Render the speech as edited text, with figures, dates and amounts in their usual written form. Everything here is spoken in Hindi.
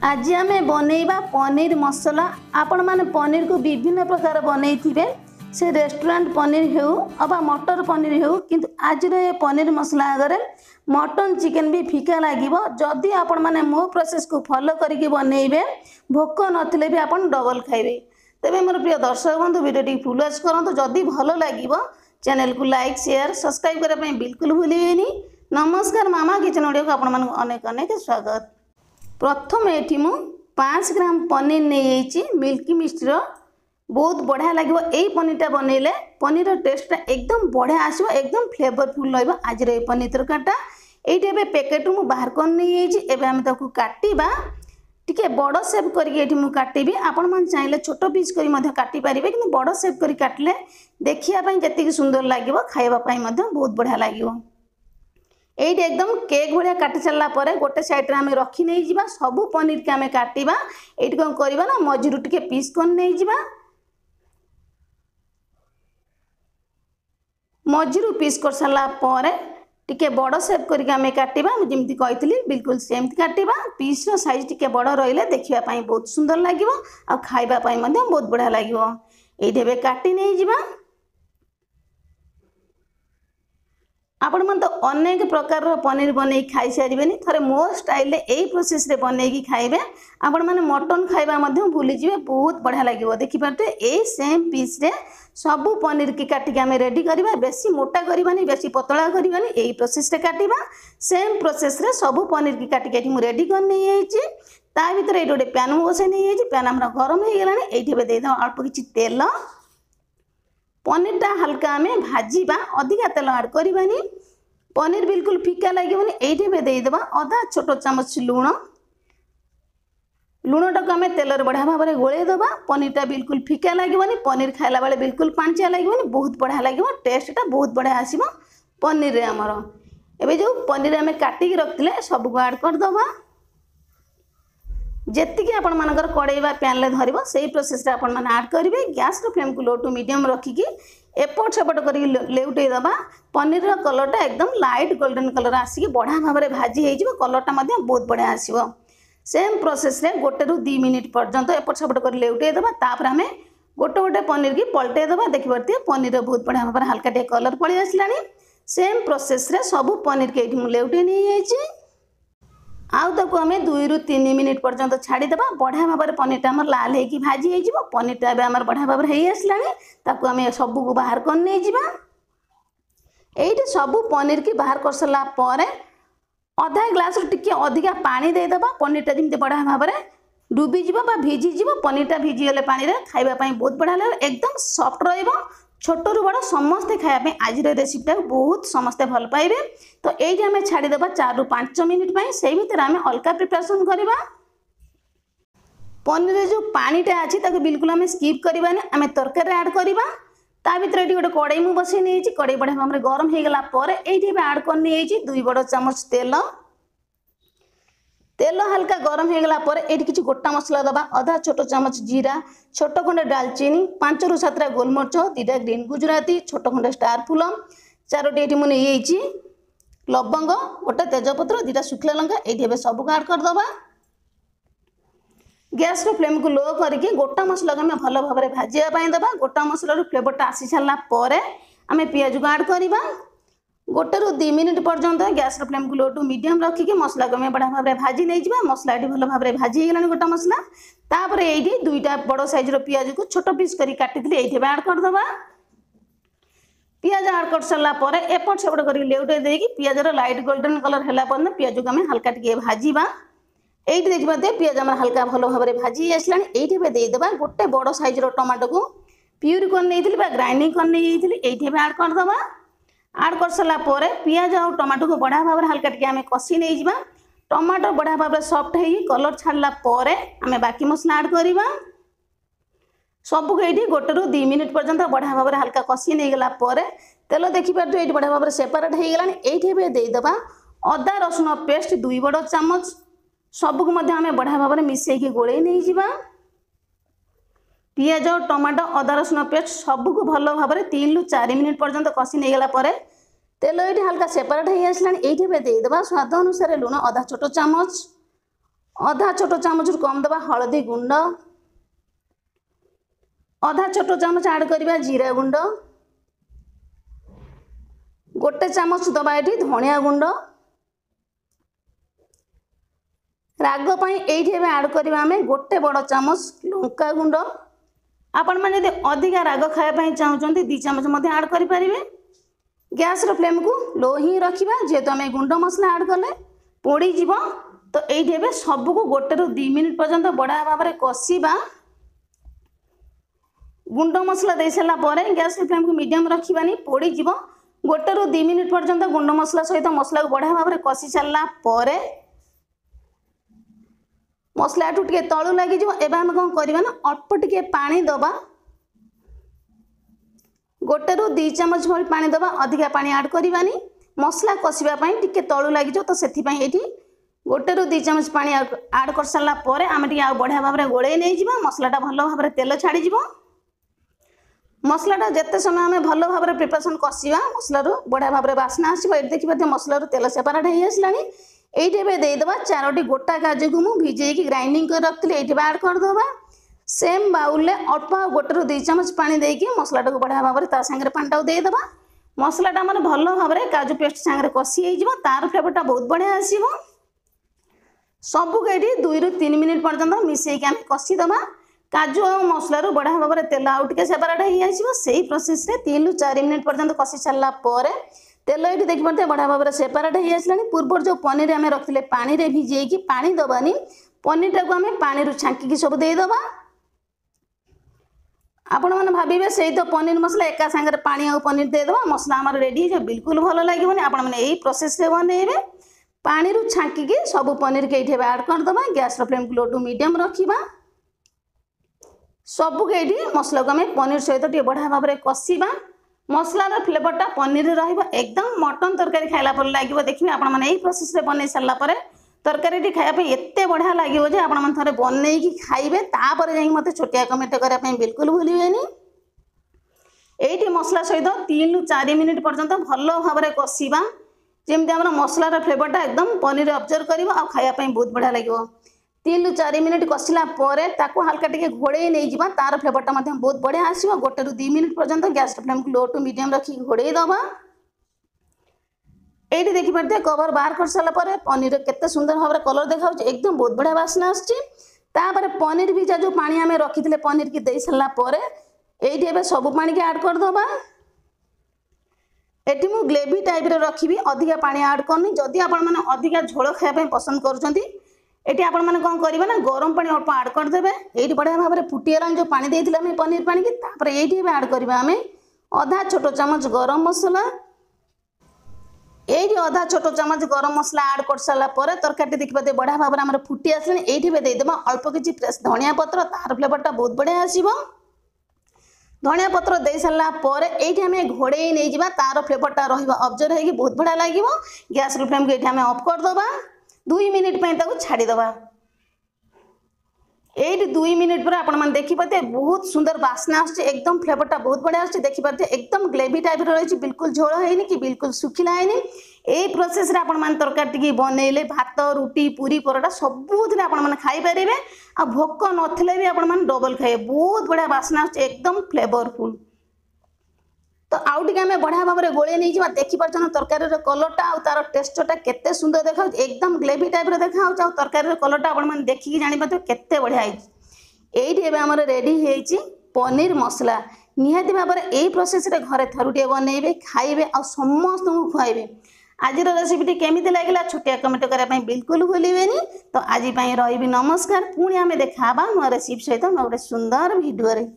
आज आम बनैबा पनीर मसला। आपण माने पनीर को विभिन्न प्रकार बनई थिबे, से रेस्टोरेंट पनीर हेउ अबा मटर पनीर हेउ, किंतु आज रे पनीर मसला आगरे मटन चिकेन भी फीका लागिबो। जदि आपण माने मो प्रोसेस को फॉलो करिके बनैबे, भोक नथिले भी आपण डबल खाइबे। तेबे मोर प्रिय दर्शक बंधु वीडियो फुल वॉच करंतु। जदि भलो लागिबो चैनल को लाइक शेयर सब्सक्राइब करे पई बिल्कुल भूलिबेनी। नमस्कार, मामा किचन वीडियो को आपण मानक अनेक अनेक स्वागत। प्रथम ये मु 5 ग्राम पनीर नहीं मिल्की मिस्टर बहुत बढ़िया लगे। यही पनीरटा बनइले पनीर टेस्टा एकदम बढ़िया आसो, एकदम फ्लेवरफुल रही। आज ये पनीर तरकाटा ये पैकेट मु बाहर कर नहीं आम काटिबा। टिके बड़ सेप करके काटिबी। आपण मन चाहिए छोट पीस करी काटी पारिबे, किंतु बड़ सेप करी काटले देखिया पई जतिक सुंदर लागिबो, खाइबा पई मध्ये बहुत बढ़िया लागिबो। ये एकदम केक भाया काटी सारा पर गोटे साइड आम रखी नहीं जावा। सबू पनीर के आम काटिबा। ये कौन करवा ना मझिरू टिके पीस कर नहीं जावा। मझिरू पीस कर सारा पर टिके बड़ सेप करके आम काटिबा। जमी कही बिल्कुल सेमती काटिबा। पीस रो साइज टिके बड़ रहिले देखिया पई बहुत सुंदर लागिबो आ खाइबा पई मध्ये बहुत बढ़िया लागिबो। ये काटी नहीं जावा। आपण मन तो अनेक प्रकार पनीर बनै खाई सारिबेनी। थरे मो स्टाइल यही प्रोसेस रे बनै की खाइबे। आपण माने मटन खाइबा मध्ये भूली जिवे, बहुत बढ़िया लागिबो। देखि पाते ए सेम पीस रे सबु पनीर की काटी के हमें रेडी करबा। बेसी मोटा करबानी, बेसी पतला करबानी, यही प्रोसेस रे काटिबा। सेम प्रोसेस रे सबु पनीर की काटी के मु रेडी कर नै आइछि। ता भीतर ए गोटे पैन मु बसै नै आइछि। पैन हमरा गरम हे गेलानी। एठी बे देदा अल्प किछि तेल। पनीरटा हल्का आम भाजीबा, अधिका तेल ऐड करबानी। पनीर बिल्कुल फीका लगे। ये देदेबा अधा छोट चामच लुण। लुणटा को आम तेल बढ़िया भाव में गोलेदबा। पनीरटा बिल्कुल फीका लगे। पनीर खाइला बेले बिल्कुल पांचिया लगे, बहुत बढ़िया लगे। टेस्टा बहुत बढ़िया आसो पनीर रे। आमर एबे जो पनीर आम काटिक रखते सबको ऐड करदबा। जेतिकी आपण मानकर कड़ाई बा पैन ले धरिबो सेही प्रोसेस रे आपण माने ऐड करिवे। गैस रो फ्लेम को लो टू मीडियम रखिकी एपट सेपट करी लेउटै दबा। पनीर रो कलरटा एकदम लाइट गोल्डन कलर आसी बढ़िया भाव में भाजी हो जिवो। कलरटा मध्ये बहुत बढ़िया आसीबो। सेम प्रोसेस रे 1 ରୁ 2 मिनिट पर्यंत एपट सेपट करी लेउटै दबा। तापर हमें गोटे गोटे पनीर की पलटै दबा। देखि परते पनीर बहुत बढ़िया भाव में हल्का टे कलर पड़ी आसलानी। सेम प्रोसेस रे सब पनीर के एठी मु लेउटै नै आइछि। आउ ताको आम 2 ରୁ 3 मिनिट पर्यंत छाड़ीदेवा। बढ़िया भाव में पनीरटा आम लाल होगी भाजी हो। पनीरटा एवं बढ़िया भाव में आसलानी। ताको आम सबको बाहर कर नहीं जावा। ये सबू पनीर की बाहर कर सारा पर अधा ग्लास टिके अधिका पानी देदेबा। पनीरटा जमी बढ़िया भाव में डूबीज भिजिज। पनीरटा भिजीगले पानी रे खाइबापी बहुत बढ़िया लगे। एकदम सफ्ट रहिबो। छोट रु बड़ समस्ते खायापी आज रेसिपीटा बहुत समस्ते भल पाइबे। तो ये आम छाड़ीदेवा 4 ରୁ 5 मिनिट। से भीतर आम अलग प्रिपरेशन करवा। पनीर जो पानीटा अच्छी ताको बिल्कुल आम स्किप करवानी। आम तरकारी ऐड करवा। ता भीतर ये गोटे कड़ाई मु बसई नहीं। कड़ाई बढ़िया भाव में गरम हो गला पर ये ऐड कर नहीं 2 बड़ चामच तेल। तेल हल्का गरम हो गला पर ये किसी गोटा मसला दबा। अधा छोट चामच जीरा, छोट खंडे डालचीनी, 5 ରୁ 7ଟା गोलमरिच, 2टा ग्रीन गुजराती, छोट खंडे स्टार फूल, 4टी ये मुझे लवंग, गोटे तेजपत्र, 2टा शुखला लंका ये सबको ऐड करदबा। गैस रो फ्लेम को लो करके गोटा मसला को आम भल भाव में भाजापी दबा। गोटा मसला फ्लेवरटा आसी सारा पर आम पियाज को ऐड करवा। 1 ରୁ 2 मिनिट पर्यंत गैस रो फ्लेम को लो टू मीडियम रखिकी मसला को आम बढ़िया भाव में भाजी नहीं जावा। मसला ये भल भाव में भाजी गलानी गोटा मसला। तापर ये 2टा बड़ साइज रो पियाज को छोट पीस करी काटी ये ऐड करदबा। पियाज ऐड कर सारा पर एपट सेपट कर लेउटे देकी पियाजर लाइट गोल्डन कलर है पर्यटन पियाज को आम हल्का टिके भाजीबा। ये देखिए पाते पियाज आम हल्का भल भाव में भाजी आसलानी। ये देदेबा गोटे बड़ साइज रो टमाटो को प्यूरी कर नहीं ग्राइंडिंग कर नहीं ये ऐड करदबा। ऐड कर सारा पर पियाज और टमाटो को बढ़िया भाव में हल्का टिके आम कषि नहीं जावा। टमाटो बढ़िया भाव में सफ्ट हो कलर छाड़ा पर आम बाकी मसला ऐड करवा। सबको ये 1 ରୁ 2 मिनिट पर्यंत बढ़िया भाव में हल्का कषि नहीं गला पर तेल देखिपारे ये बढ़िया भाव में सेपरेट हो गलानी। ये देदेबा अदा रसुण पेस्ट 2 बड़ चामच। सबको आम बढ़िया भाव में मिसेक गोले नहीं जावा। पियाज टमाटो अदा रसुण पेस्ट सबको भल भाव में 3 ରୁ 4 मिनिट पर्यंत कषि नहीं गला पर तेल ये हल्का सेपरेट हो आसलानी। ये देदेबा स्वाद अनुसार लुण अधा छोट चामच, अधा छोट चामच कम दबा हलदी गुंड, अधा छोट चामच ऐड करवा जीरा गुंड, गोटे चामच दबा ये धनिया गुंड, राग ये ऐड करवा आम गोटे बड़ चामच लंका गुंड। आपण मैंने यदि अधिका राग खायापी चाहते 2 चामच ऐड करें। गैस फ्लेम को लो ही रखा जेहेतु आम गुंड मसला ऐड कले पोड़ीज। तो ये सबको 1 ରୁ 2 मिनिट पर्यंत बढ़िया भाव में कषा। गुंड मसला दे सारा गैस फ्लेम को मीडियम रखानी पोड़ीज। 1 ରୁ 2 मिनिट पर्यंत गुंड मसला सहित मसला को बढ़िया भाव में कषि सारा मसला टे तलू लगी एवं आम कौन करवा ना अल्प टिके पानी दबा। 1 ରୁ 2 चामच भाई पानी दबा, अधिका पानी ऐड करवानी मसला कषापी टिके तलू लगी। तो से 1 ରୁ 2 चामच पानी ऐड कर सारा आम टे बढ़िया भाव में गोले नहीं मसलाटा भल भाव में तेल छाड़। मसलाटा जिते समय आम भल भाव में प्रिपरेसन कषा मसलार बढ़िया भाव में बास्ना आसो। ये देखिए मसलार तेल सेपारेट हो आसला। ये देदेबा 4टी गोटा काजू को मुझे भिजेक ग्राइंडिंग कर रखी ये ऐड करदे। सेम बाउल में अल्प 1 ରୁ 2 चामच पानी देकी मसलाटा को बढ़िया भाव में सांगे पानीटा देदेबा। मसलाटा मतलब भल भाव में काजू पेस्ट सांगे कषि हो तार फ्लेवरटा बहुत बढ़िया आसो। सबको ये 2 ରୁ 3 मिनिट पर्यंत मिसेक आम कषिदबा। काजू और मसलार बढ़िया भाव में तेल आउ टे सेपारेट हो से प्रोसेस 3 ରୁ 4 मिनिट पर्यंत कषि सारा तेल ये देखिए बढ़िया भाव में सेपारेट हो आसला। पूर्व जो पनीर आम रखते पानी रे भिजेकी पानी दबानी पनीरटा को आम पानी छांकी सब देदेबा। आपण मैंने भावे से तो पनीर मसला एका सांगे पानी और पनीर देदेबा मसला आम रेडी हो बिल्कुल भल लगे। आपण मैंने यही प्रोसेस बनइबे पानी छांकी सब पनीर के ये ऐड करदे। गैस फ्लेम को लो टू मीडियम रखा सबको ये मसला को आम पनीर सहित बढ़िया भाव में कषा। मसलार फ्लेवरटा पनीर एकदम मटन तरकारी खाइला लगे। देखिए आपण मैंने यही प्रोसेस बन सारा तरकारी खायापी एत बढ़िया लगे आप थे बनई खाइबे तापर जा मत छोटिया कमेंट करने बिल्कुल भूलें। ये मसला सहित 3 ରୁ 4 मिनिट पर्यंत भल भाव में कषा जमी आम मसलार फ्लेवरटा एकदम पनीर अब्जर्व कर खायापी बहुत बढ़िया लगे। 3 ରୁ 4 मिनिट कषिला हल्का टे घोड़े नहीं तार फ्लेवरटा बहुत बढ़िया आसो। 1 ରୁ 2 मिनिट पर्यंत गैस फ्लेम को लो टू मीडियम रखी घोड़े दबा। ये देखिए कवर बाहर कर सारा पनीर केते सुंदर भाव में कलर देखा एकदम बहुत बढ़िया बास्ना आसपर पनीर भी जो पानी आम रखी पनीर की दे सारापर ये सब पानी की ऐड करदबा। ये मुझे ग्रेवी टाइप रखी अधिका पानी ऐड करनी जदि आपण मैंने अधिका झोल खायापी पसंद करुँच ये आपण मैंने कौन करेंगे ना गरम पानी अल्प ऐड करदे। ये बढ़िया भाव में फुटीगला जो पानी देते आम पनीर पानी की ये ऐड करवा आम अधा छोट चामच गरम मसला। ये अधा छोट चामच गरम मसला ऐड कर सारापर तरकारी देखिए बढ़िया भाव में फुटी आसला। ये देदेबा अल्प किसी फ्रेश धनिया पत्र तार फ्लेवरटा बहुत बढ़िया आसो। धनिया पत्र दे सारापर ये आम घोड़े नहीं तार फ्लेवरटा रब्जर्व हो बहुत बढ़िया लगे। गैस फ्लेम को ये आम अफ करदे 2 मिनिट छाड़ीदबा। ये 2 मिनिट पर आपण मैंने देखिए बहुत सुंदर बास्ना आस एकदम फ्लेवरटा बहुत बढ़िया आस देखिए एकदम ग्रेवी टाइप रही बिल्कुल झोल है कि बिल्कुल सुखिला है। यही प्रोसेस आपण मैंने तरकारी टी बनइले भात रुटी पूरी परोटा सबुथ आपने खाईपारे आ भोक नथिले भी आपण मैंने डबल खाइए बहुत बढ़िया बास्ना आस एकदम फ्लेवरफुल। तो आउ टे आम बढ़िया भाव में गोले नहीं देखिपार तरकारी कलरटा आ तार टेस्टटा केते सुंदर देखा एकदम ग्रेवी टाइप देखा तरकारी कलरटा आप देखिए जापर केते बढ़िया ये आम रेडी हो पनीर मसला। निहाती भाव में यही प्रोसेस घरे थरुटे बनइबे खाइबे आ समस्त को खुआइबे। आज रेसिपीटी केमी लगे छोटिया कमेंट करने बिल्कुल भूलें। तो आज रही नमस्कार पुणी आम देखा नुआ रेसिपी सहित गोटे सुंदर भिडियो।